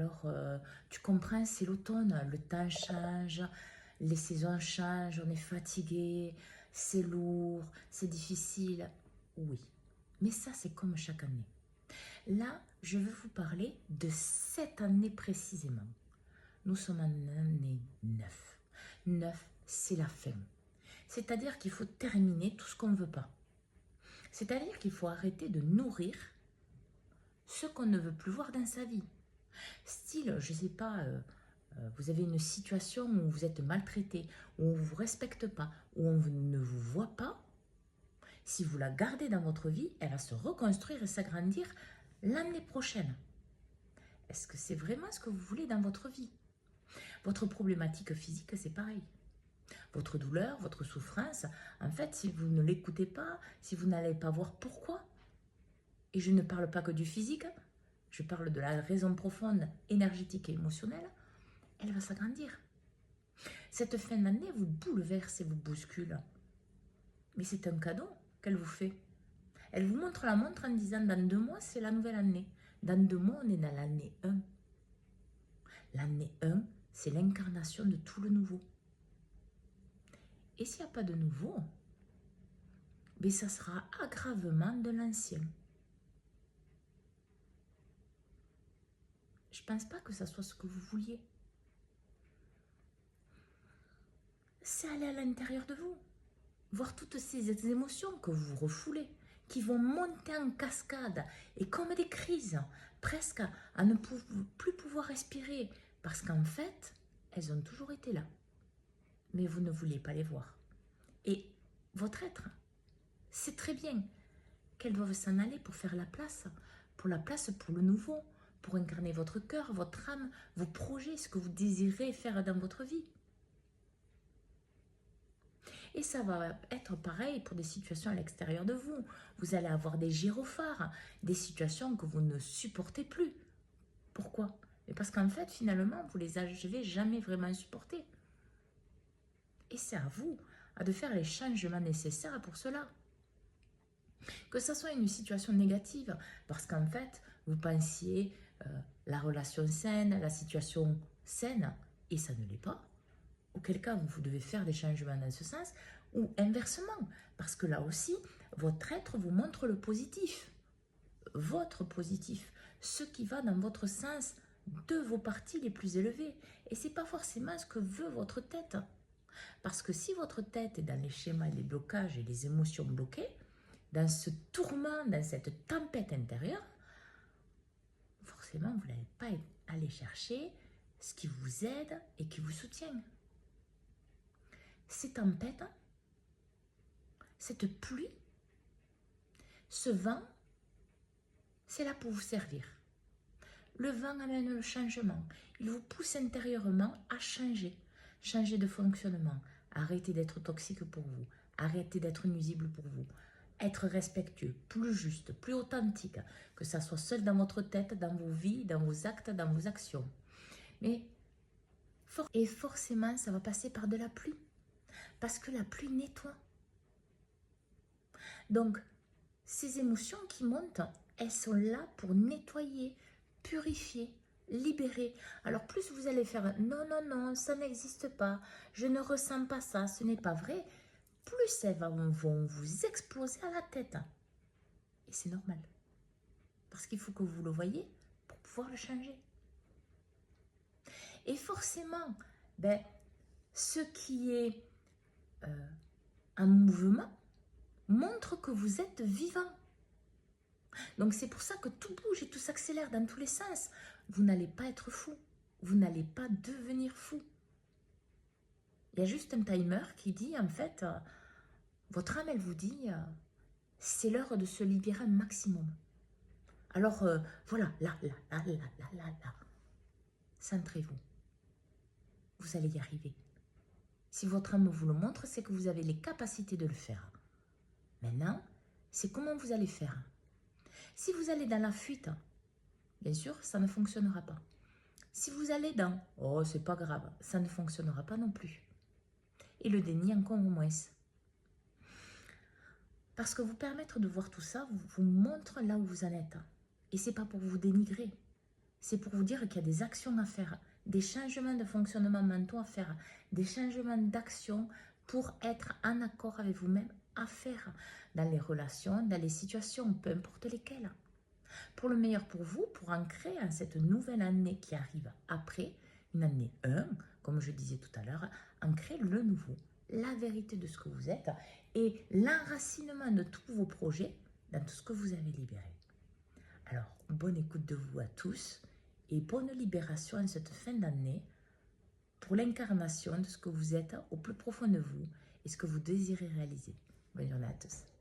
alors tu comprends, c'est l'automne, le temps change, les saisons changent, on est fatigué, c'est lourd, c'est difficile. Oui, mais ça c'est comme chaque année. Là, je veux vous parler de cette année précisément. Nous sommes en année 9. 9, c'est la fin. C'est-à-dire qu'il faut terminer tout ce qu'on ne veut pas. C'est-à-dire qu'il faut arrêter de nourrir ce qu'on ne veut plus voir dans sa vie. Style, je ne sais pas, vous avez une situation où vous êtes maltraité, où on ne vous respecte pas, où on ne vous voit pas. Si vous la gardez dans votre vie, elle va se reconstruire et s'agrandir l'année prochaine. Est-ce que c'est vraiment ce que vous voulez dans votre vie? Votre problématique physique, c'est pareil. Votre douleur, votre souffrance, en fait, si vous ne l'écoutez pas, si vous n'allez pas voir pourquoi, et je ne parle pas que du physique, je parle de la raison profonde, énergétique et émotionnelle, elle va s'agrandir. Cette fin d'année vous bouleverse et vous bouscule. Mais c'est un cadeau qu'elle vous fait. Elle vous montre la montre en disant dans 2 mois, c'est la nouvelle année. Dans 2 mois, on est dans l'année 1. L'année 1, c'est l'incarnation de tout le nouveau. Et s'il n'y a pas de nouveau, mais ça sera aggravement de l'ancien. Je ne pense pas que ça soit ce que vous vouliez. C'est aller à l'intérieur de vous, voir toutes ces émotions que vous refoulez, qui vont monter en cascade et comme des crises, presque à ne plus pouvoir respirer, parce qu'en fait, elles ont toujours été là, mais vous ne voulez pas les voir. Et votre être, c'est très bien qu'elles doivent s'en aller pour faire la place pour le nouveau, pour incarner votre cœur, votre âme, vos projets, ce que vous désirez faire dans votre vie. Et ça va être pareil pour des situations à l'extérieur de vous. Vous allez avoir des gyrophares, des situations que vous ne supportez plus. Pourquoi? Mais parce qu'en fait, finalement, vous les avez jamais vraiment supportés. Et c'est à vous de faire les changements nécessaires pour cela. Que ce soit une situation négative, parce qu'en fait, vous pensiez la relation saine, la situation saine, et ça ne l'est pas. Auquel cas, vous devez faire des changements dans ce sens, ou inversement, parce que là aussi, votre être vous montre le positif, votre positif, ce qui va dans votre sens de vos parties les plus élevées. Et ce n'est pas forcément ce que veut votre tête. Parce que si votre tête est dans les schémas, les blocages et les émotions bloquées, dans ce tourment, dans cette tempête intérieure, forcément, vous n'allez pas aller chercher ce qui vous aide et qui vous soutient. Ces tempêtes, cette pluie, ce vent, c'est là pour vous servir. Le vent amène le changement. Il vous pousse intérieurement à changer. Changer de fonctionnement. Arrêtez d'être toxique pour vous. Arrêtez d'être nuisible pour vous. Être respectueux, plus juste, plus authentique. Que ça soit seul dans votre tête, dans vos vies, dans vos actes, dans vos actions. Mais forcément, ça va passer par de la pluie. Parce que la pluie nettoie. Donc, ces émotions qui montent, elles sont là pour nettoyer, purifier, libérer. Alors plus vous allez faire non, non, non, ça n'existe pas, je ne ressens pas ça, ce n'est pas vrai, plus elles vont vous exploser à la tête. Et c'est normal. Parce qu'il faut que vous le voyez pour pouvoir le changer. Et forcément, ce qui est en mouvement montre que vous êtes vivant. Donc c'est pour ça que tout bouge et tout s'accélère dans tous les sens. Vous n'allez pas être fou. Vous n'allez pas devenir fou. Il y a juste un timer qui dit, en fait, votre âme, elle vous dit, c'est l'heure de se libérer un maximum. Alors, voilà, là. Centrez-vous. Vous allez y arriver. Si votre âme vous le montre, c'est que vous avez les capacités de le faire. Maintenant, c'est comment vous allez faire. Si vous allez dans la fuite, bien sûr, ça ne fonctionnera pas. Si vous allez dans « oh, c'est pas grave », ça ne fonctionnera pas non plus. Et le déni encore moins. Parce que vous permettre de voir tout ça, vous montre là où vous en êtes. Et c'est pas pour vous dénigrer. c'est pour vous dire qu'il y a des actions à faire, des changements de fonctionnement mentaux à faire, des changements d'action pour être en accord avec vous-même à faire dans les relations, dans les situations, peu importe lesquelles. Pour le meilleur pour vous, pour ancrer en cette nouvelle année qui arrive après, une année 1, comme je disais tout à l'heure, ancrer le nouveau, la vérité de ce que vous êtes et l'enracinement de tous vos projets dans tout ce que vous avez libéré. Alors, bonne écoute de vous à tous et bonne libération en cette fin d'année pour l'incarnation de ce que vous êtes au plus profond de vous et ce que vous désirez réaliser. Bonne journée à tous.